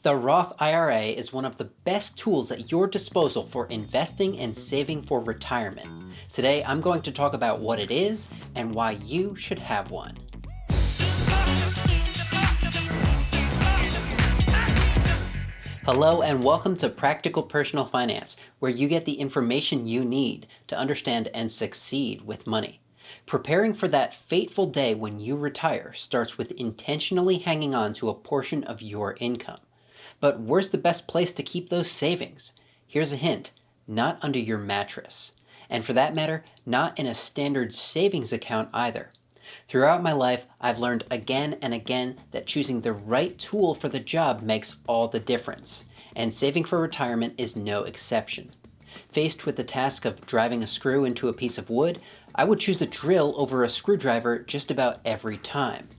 The Roth IRA is one of the best tools at your disposal for investing and saving for retirement. Today, I'm going to talk about what it is and why you should have one. Hello and welcome to Practical Personal Finance, where you get the information you need to understand and succeed with money. Preparing for that fateful day when you retire starts with intentionally hanging on to a portion of your income. But where's the best place to keep those savings? Here's a hint: not under your mattress. And for that matter, not in a standard savings account either. Throughout my life, I've learned again and again that choosing the right tool for the job makes all the difference, and saving for retirement is no exception. Faced with the task of driving a screw into a piece of wood, I would choose a drill over a screwdriver just about every time.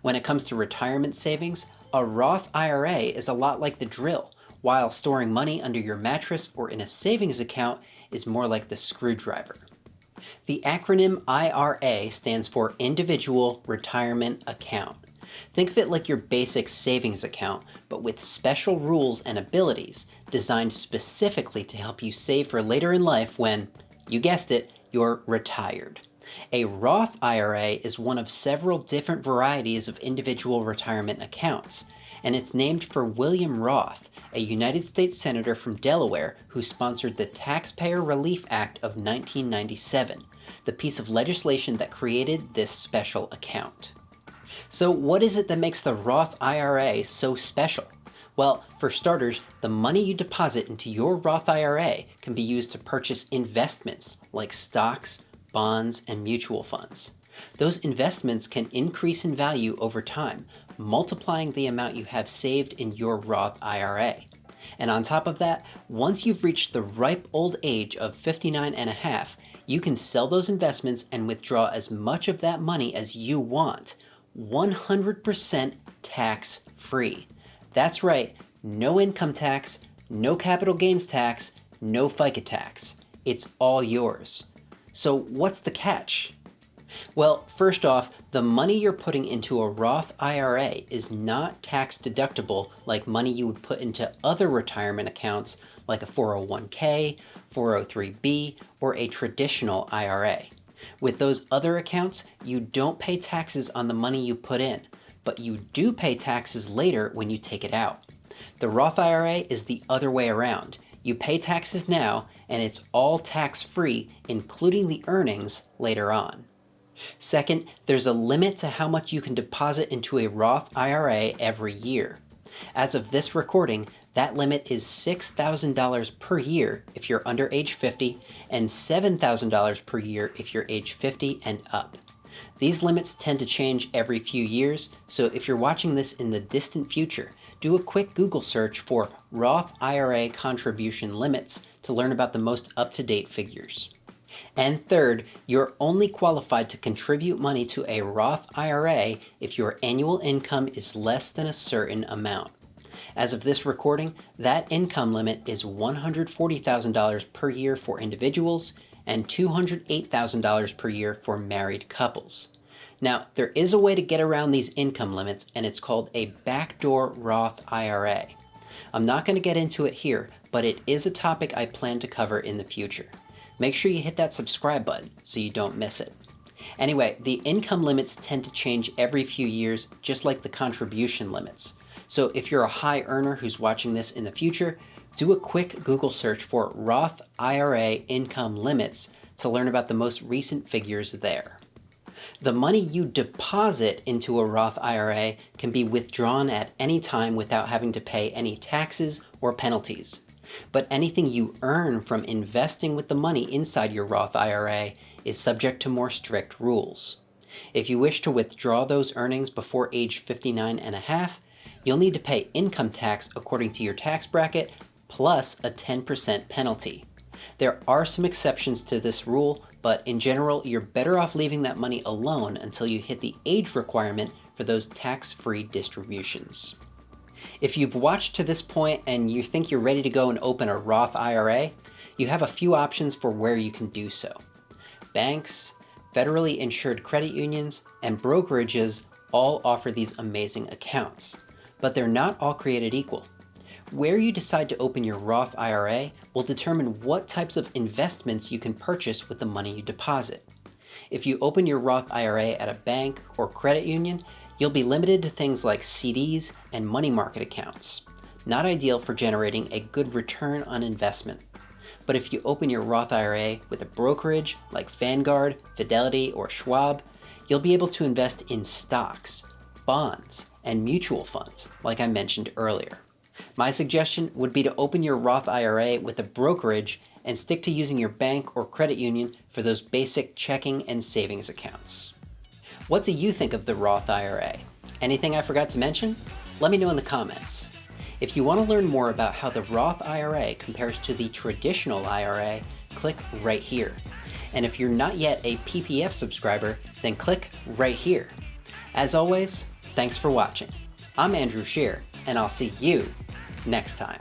When it comes to retirement savings, a Roth IRA is a lot like the drill, while storing money under your mattress or in a savings account is more like the screwdriver. The acronym IRA stands for Individual Retirement Account. Think of it like your basic savings account, but with special rules and abilities designed specifically to help you save for later in life when, you guessed it, you're retired. A Roth IRA is one of several different varieties of individual retirement accounts, and it's named for William Roth, a United States Senator from Delaware who sponsored the Taxpayer Relief Act of 1997, the piece of legislation that created this special account. So what is it that makes the Roth IRA so special? Well, for starters, the money you deposit into your Roth IRA can be used to purchase investments like stocks, bonds, and mutual funds. Those investments can increase in value over time, multiplying the amount you have saved in your Roth IRA. And on top of that, once you've reached the ripe old age of 59 and a half, you can sell those investments and withdraw as much of that money as you want, 100% tax-free. That's right, no income tax, no capital gains tax, no FICA tax. It's all yours. So what's the catch? Well, first off, the money you're putting into a Roth IRA is not tax deductible like money you would put into other retirement accounts like a 401k, 403b, or a traditional IRA. With those other accounts, you don't pay taxes on the money you put in, but you do pay taxes later when you take it out. The Roth IRA is the other way around. You pay taxes now, and it's all tax-free, including the earnings later on. Second, there's a limit to how much you can deposit into a Roth IRA every year. As of this recording, that limit is $6,000 per year if you're under age 50 and $7,000 per year if you're age 50 and up. These limits tend to change every few years, so if you're watching this in the distant future, do a quick Google search for Roth IRA contribution limits to learn about the most up-to-date figures. And third, you're only qualified to contribute money to a Roth IRA if your annual income is less than a certain amount. As of this recording, that income limit is $140,000 per year for individuals and $208,000 per year for married couples. Now, there is a way to get around these income limits, and it's called a backdoor Roth IRA. I'm not going to get into it here, but it is a topic I plan to cover in the future. Make sure you hit that subscribe button so you don't miss it. Anyway, the income limits tend to change every few years, just like the contribution limits. So if you're a high earner who's watching this in the future, do a quick Google search for Roth IRA income limits to learn about the most recent figures there. The money you deposit into a Roth IRA can be withdrawn at any time without having to pay any taxes or penalties. But anything you earn from investing with the money inside your Roth IRA is subject to more strict rules. If you wish to withdraw those earnings before age 59 and a half, you'll need to pay income tax according to your tax bracket plus a 10% penalty. There are some exceptions to this rule, but in general, you're better off leaving that money alone until you hit the age requirement for those tax-free distributions. If you've watched to this point and you think you're ready to go and open a Roth IRA, you have a few options for where you can do so. Banks, federally insured credit unions, and brokerages all offer these amazing accounts. But they're not all created equal. Where you decide to open your Roth IRA will determine what types of investments you can purchase with the money you deposit. If you open your Roth IRA at a bank or credit union, you'll be limited to things like CDs and money market accounts, not ideal for generating a good return on investment. But if you open your Roth IRA with a brokerage like Vanguard, Fidelity, or Schwab, you'll be able to invest in stocks, bonds, and mutual funds like I mentioned earlier. My suggestion would be to open your Roth IRA with a brokerage and stick to using your bank or credit union for those basic checking and savings accounts. What do you think of the Roth IRA? Anything I forgot to mention? Let me know in the comments. If you want to learn more about how the Roth IRA compares to the traditional IRA, click right here. And if you're not yet a PPF subscriber, then click right here. As always, thanks for watching. I'm Andrew Scheer, and I'll see you next time.